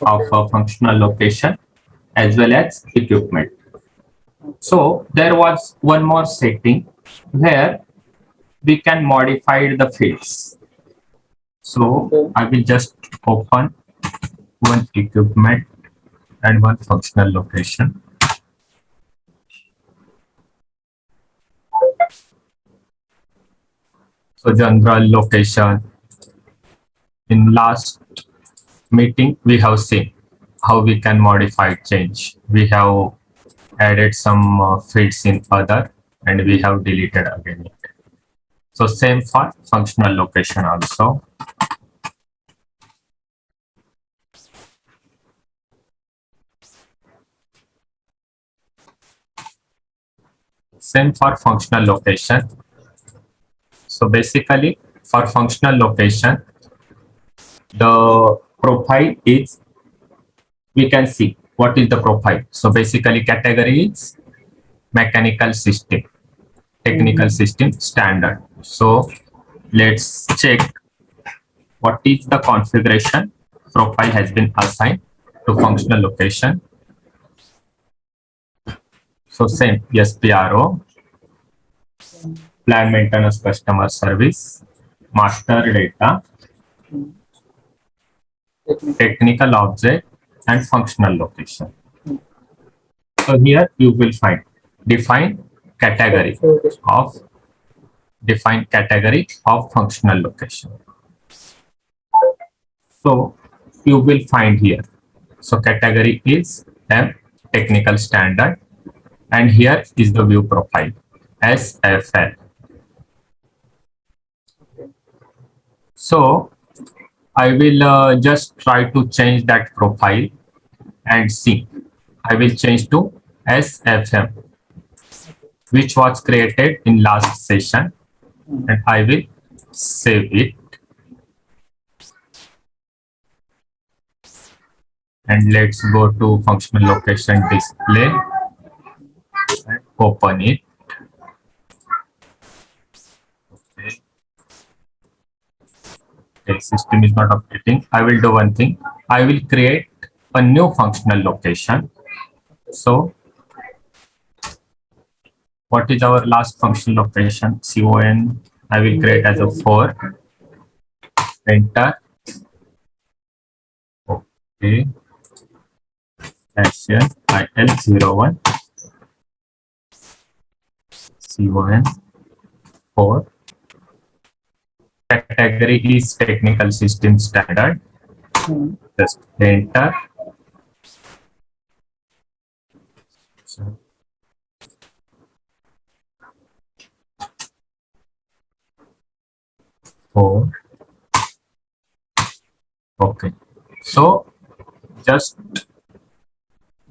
of a functional location as well as equipment. So there was one more setting where we can modify the fields. So I will just open one equipment and one functional location. So general location. In last meeting, we have seen how we can modify change. We have added some fields in other and we have deleted again. So same for functional location also. Same for functional location. So basically for functional location, the profile is, we can see what is the profile. So basically category is mechanical system, technical system standard. So let's check what is the configuration profile has been assigned to functional location. So same SPRO, plant maintenance customer service, master data, technical object, and functional location. So here you will find define category of functional location. So you will find here. So category is M, technical standard, and here is the view profile SFL. So I will just try to change that profile and see. I will change to SFM, which was created in last session, and I will save it. And let's go to functional location display and open it. Okay, system is not updating. I will do one thing. I will create a new functional location. So what is our last functional location? CON. I will create as a 4. Enter. Okay. Action IL01. CON 4. Category is technical system standard. Just enter. So, four. Okay. So just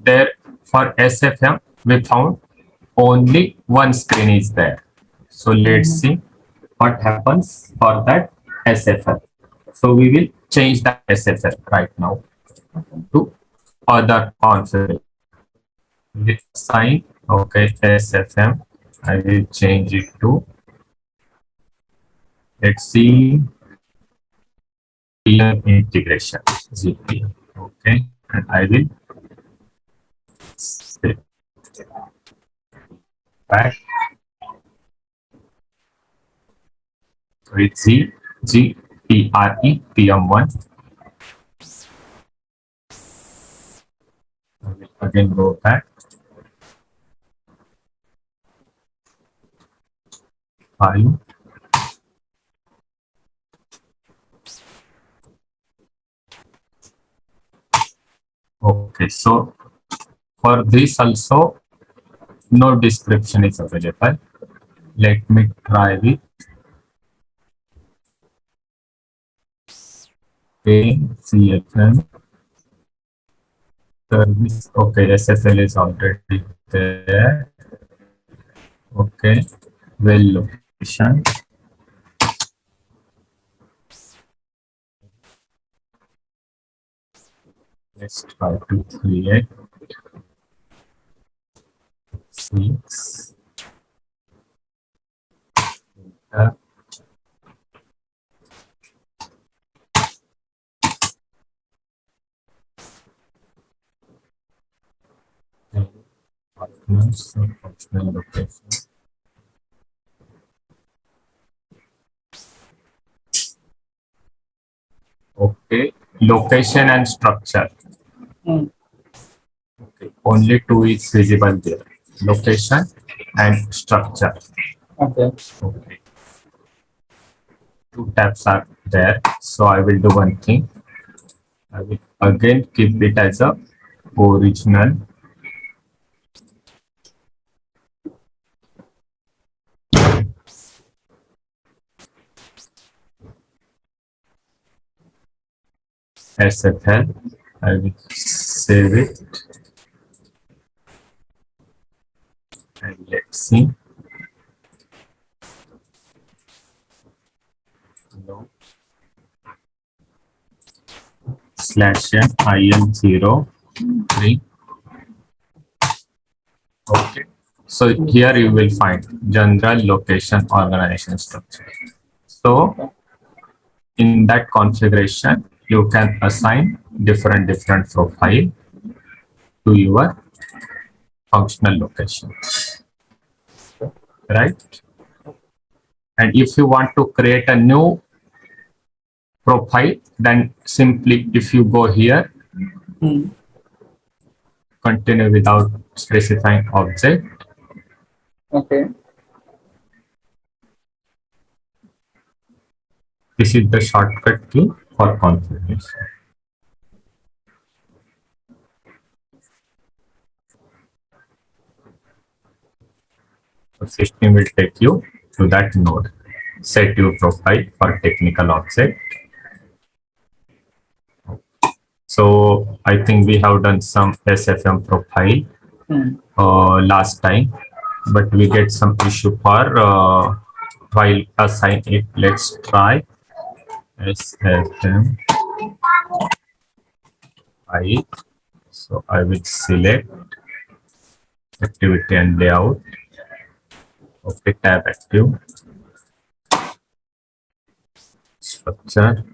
there for SFM we found only one screen is there. So let's see what happens for that SFL. So we will change the SFL right now to other configuration. With sign, okay, SFM. I will change it to, let's see, PM integration, GPM. Okay, and I will save. Back. So it's GPRE PM1. I will again go back. File. Okay, so for this also no description is available. Let me try with CFM service. Okay, SFL is already there. Okay, well location. Let's try to create 6. partners, functional location. Okay, location and structure. Okay, only two is visible there. Location and structure. Okay. Okay. Two tabs are there. So I will do one thing. I will again keep it as a original. SFL. I will save it. And let's see. No. /n IL03. Okay. So here you will find general location organization structure. So in that configuration, you can assign different profile to your functional location, right? And if you want to create a new profile, then simply if you go here, continue without specifying object. Okay. This is the shortcut key for configuration. So system will take you to that node. Set your profile for technical object. So I think we have done some SFM profile last time, but we get some issue for while assign it. Let's try SFM file. So I will select activity and layout. Okay, tab active. Structure.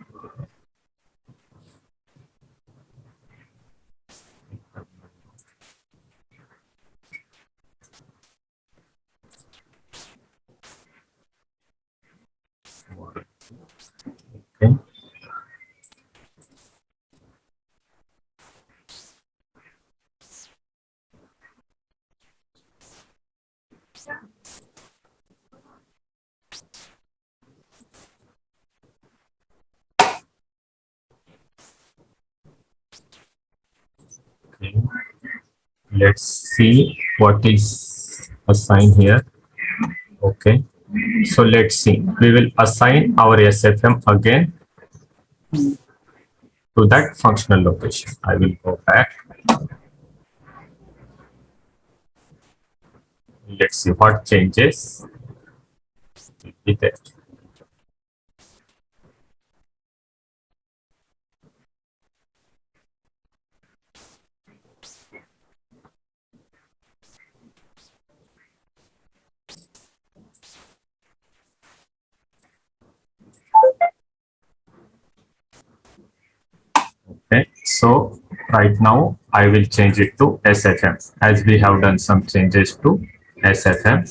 Okay. Okay. Let's see what is assigned here. Okay. So let's see. We will assign our SFM again to that functional location. I will go back. Let's see what changes will be there. Okay, so right now I will change it to SFM as we have done some changes to SFM,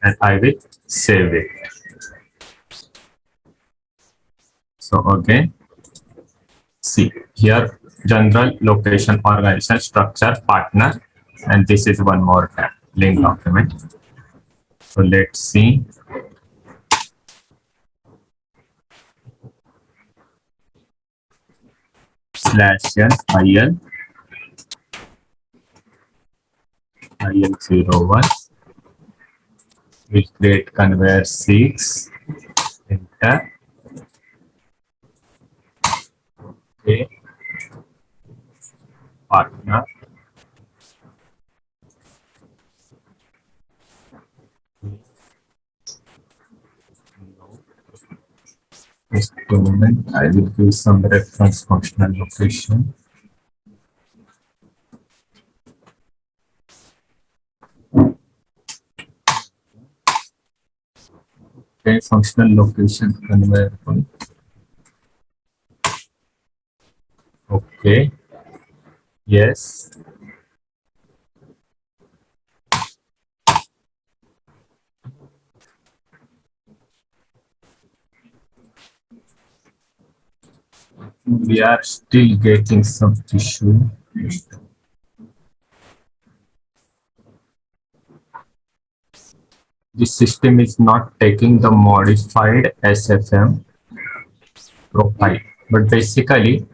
and I will save it. So again, see here general location organization structure partner, and this is one more tab link document. So let's see. /n IL01 will create conveyor 6. Enter. Okay. Partner. Just a moment, I will give some reference functional location. Okay, functional location conveyor point. Okay. Yes. We are still getting some issue. This system is not taking the modified SFM profile, but basically,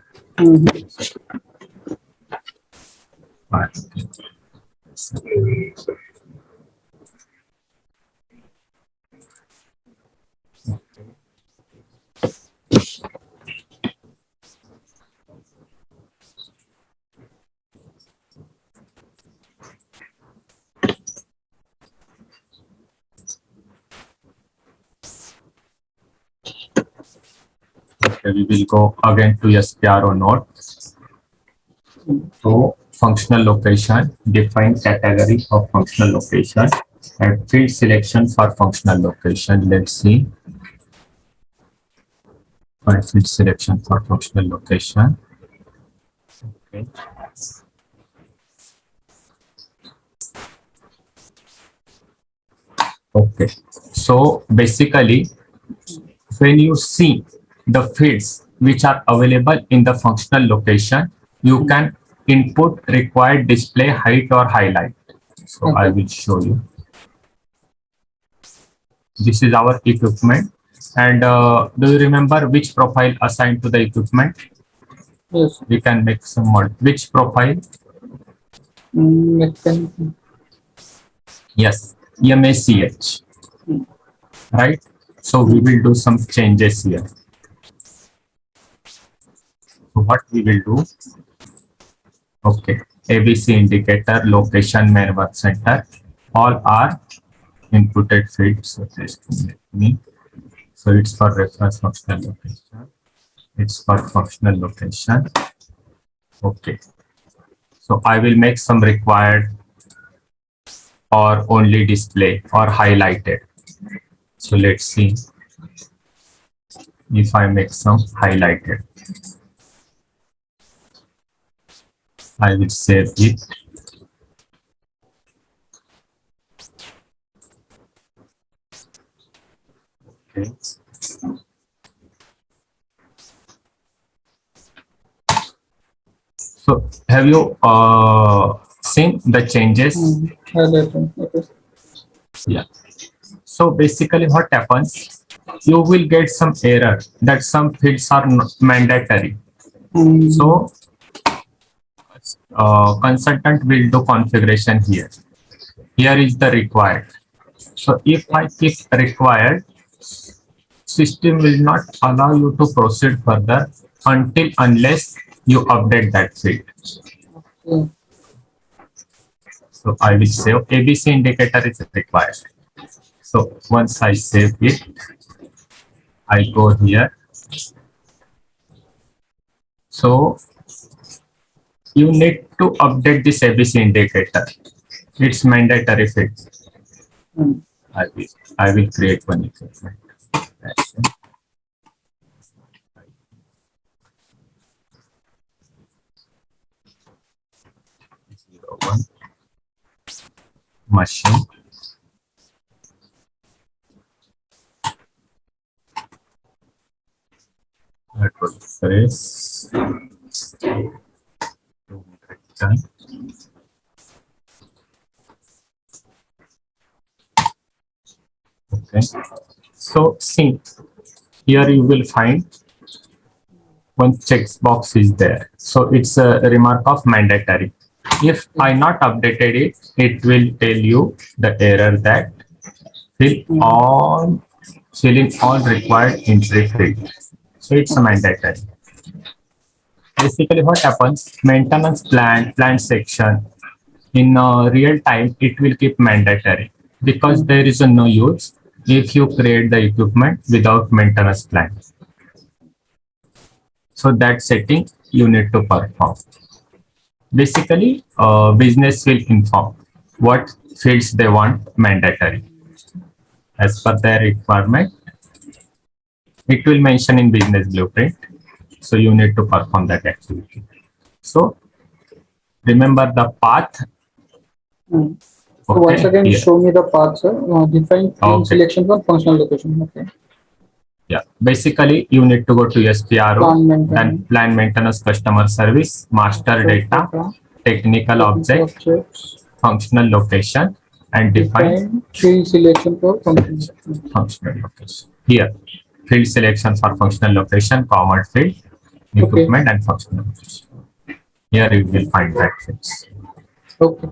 okay, we will go again to SPRO node. So functional location, define category of functional location and field selection for functional location. Let's see. Find field selection for functional location. Okay. Okay. So basically, when you see the fields which are available in the functional location, you can input required display height or highlight. So I will show you. This is our equipment. And do you remember which profile assigned to the equipment? Yes. We can make some more. Which profile? Mechanical. Yes, MACH. Right? So we will do some changes here. So what we will do? Okay, ABC indicator, location, main work center, all are inputted fields. So just let me. So it's for reference functional location. It's for functional location. Okay. So I will make some required or only display or highlighted. So let's see if I make some highlighted. I will save it. Okay. So have you seen the changes? Okay. Yeah. So basically what happens, you will get some error that some fields are mandatory. So consultant will do configuration here. Here is the required. So if I keep required, system will not allow you to proceed further unless you update that field. So I will say ABC indicator is required. So once I save it, I go here. So you need to update this ABC indicator. It's mandatory field. I will create one equipment. 01 machine. That will press 210. Okay. So see, here you will find one checkbox is there. So it's a remark of mandatory. If I not updated it, it will tell you the error that filling all required entry field. So it's a mandatory. Basically what happens, maintenance plant section in real time, it will keep mandatory because there is no use if you create the equipment without maintenance plan. So that setting you need to perform. Basically, business will inform what fields they want mandatory. As per their requirement, it will mention in business blueprint. So you need to perform that activity. So remember the path. So once again, show me the path, sir. Define field selection for functional location. Okay. Yeah, basically you need to go to SPRO, Plant maintenance. then plant maintenance customer service, master data, technical object, objects, functional location, and define define field selection for functional. functional location. Here, field selection for functional location, common field, equipment, and functional location. Here you will find that fields. Okay.